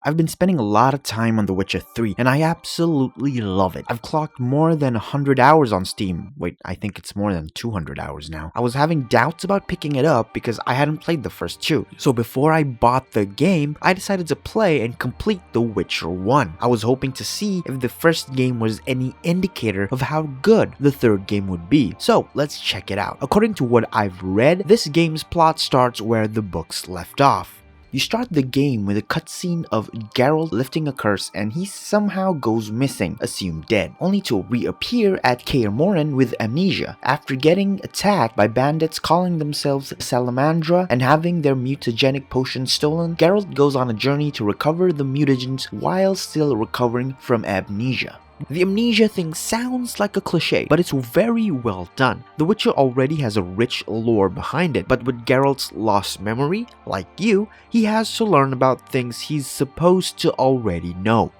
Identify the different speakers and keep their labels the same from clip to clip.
Speaker 1: I've been spending a lot of time on The Witcher 3, and I absolutely love it. I've clocked more than 100 hours on Steam. Wait, I think it's more than 200 hours now. I was having doubts about picking it up because I hadn't played the first two. So before I bought the game, I decided to play and complete The Witcher 1. I was hoping to see if the first game was any indicator of how good the third game would be. So let's check it out. According to what I've read, this game's plot starts where the books left off. You start the game with a cutscene of Geralt lifting a curse and he somehow goes missing, assumed dead, only to reappear at Kaer Morhen with amnesia. After getting attacked by bandits calling themselves Salamandra and having their mutagenic potion stolen, Geralt goes on a journey to recover the mutagens while still recovering from amnesia. The amnesia thing sounds like a cliche, but it's very well done. The Witcher already has a rich lore behind it, but with Geralt's lost memory, like you, he has to learn about things he's supposed to already know.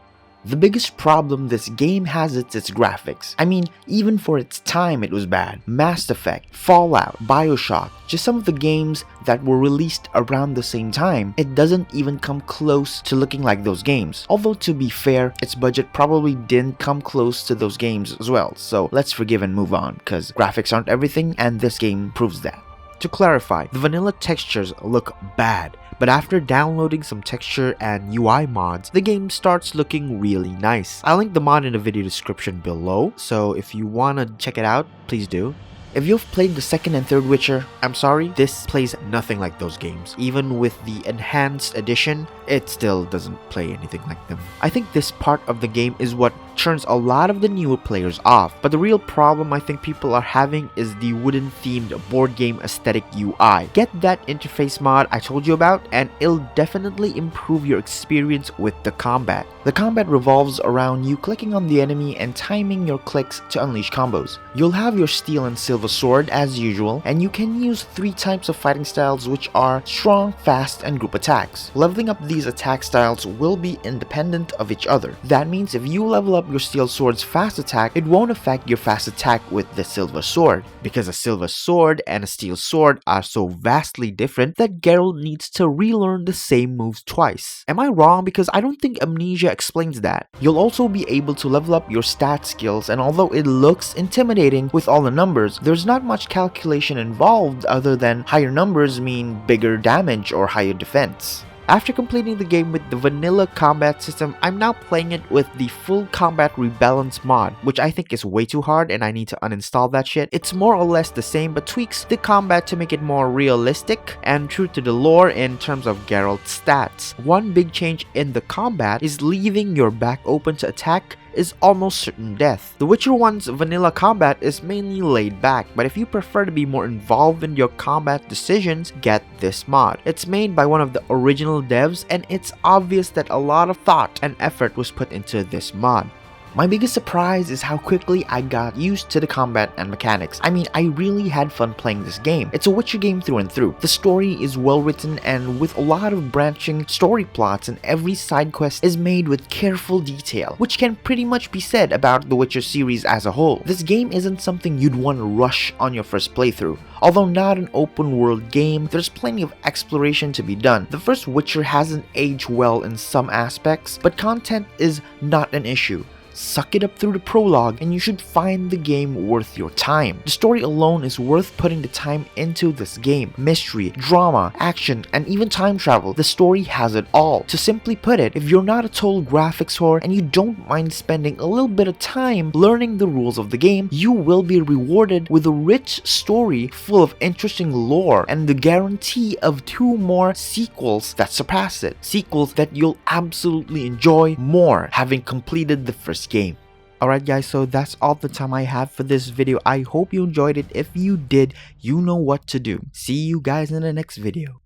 Speaker 1: The biggest problem this game has is its graphics. I mean, even for its time it was bad. Mass Effect, Fallout, Bioshock, just some of the games that were released around the same time, it doesn't even come close to looking like those games. Although to be fair, its budget probably didn't come close to those games as well, so let's forgive and move on, cause graphics aren't everything and this game proves that. To clarify, the vanilla textures look bad, but after downloading some texture and UI mods, the game starts looking really nice. I'll link the mod in the video description below, so if you wanna check it out, please do. If you've played the second and third Witcher, I'm sorry, this plays nothing like those games. Even with the enhanced edition, it still doesn't play anything like them. I think this part of the game is what turns a lot of the newer players off, but the real problem I think people are having is the wooden themed board game aesthetic UI. Get that interface mod I told you about and it'll definitely improve your experience with the combat. The combat revolves around you clicking on the enemy and timing your clicks to unleash combos. You'll have your steel and silver sword as usual, and you can use 3 types of fighting styles, which are strong, fast, and group attacks. Leveling up these attack styles will be independent of each other. That means if you level up your steel sword's fast attack, it won't affect your fast attack with the silver sword, because a silver sword and a steel sword are so vastly different that Geralt needs to relearn the same moves twice. Am I wrong? Because I don't think Amnesia explains that. You'll also be able to level up your stat skills, and although it looks intimidating with all the numbers, there's not much calculation involved other than higher numbers mean bigger damage or higher defense. After completing the game with the vanilla combat system, I'm now playing it with the full combat rebalance mod, which I think is way too hard and I need to uninstall that shit. It's more or less the same but tweaks the combat to make it more realistic and true to the lore in terms of Geralt's stats. One big change in the combat is leaving your back open to attack is almost certain death. The Witcher 1's vanilla combat is mainly laid back, but if you prefer to be more involved in your combat decisions, get this mod. It's made by one of the original devs and it's obvious that a lot of thought and effort was put into this mod. My biggest surprise is how quickly I got used to the combat and mechanics. I mean, I really had fun playing this game. It's a Witcher game through and through. The story is well written and with a lot of branching story plots, and every side quest is made with careful detail, which can pretty much be said about the Witcher series as a whole. This game isn't something you'd want to rush on your first playthrough. Although not an open world game, there's plenty of exploration to be done. The first Witcher hasn't aged well in some aspects, but content is not an issue. Suck it up through the prologue and you should find the game worth your time. The story alone is worth putting the time into this game. Mystery, drama, action, and even time travel. The story has it all. To simply put it, if you're not a total graphics whore and you don't mind spending a little bit of time learning the rules of the game, you will be rewarded with a rich story full of interesting lore and the guarantee of 2 more sequels that surpass it. Sequels that you'll absolutely enjoy more having completed the first game. Alright guys, so that's all the time I have for this video. I hope you enjoyed it. If you did, you know what to do. See you guys in the next video.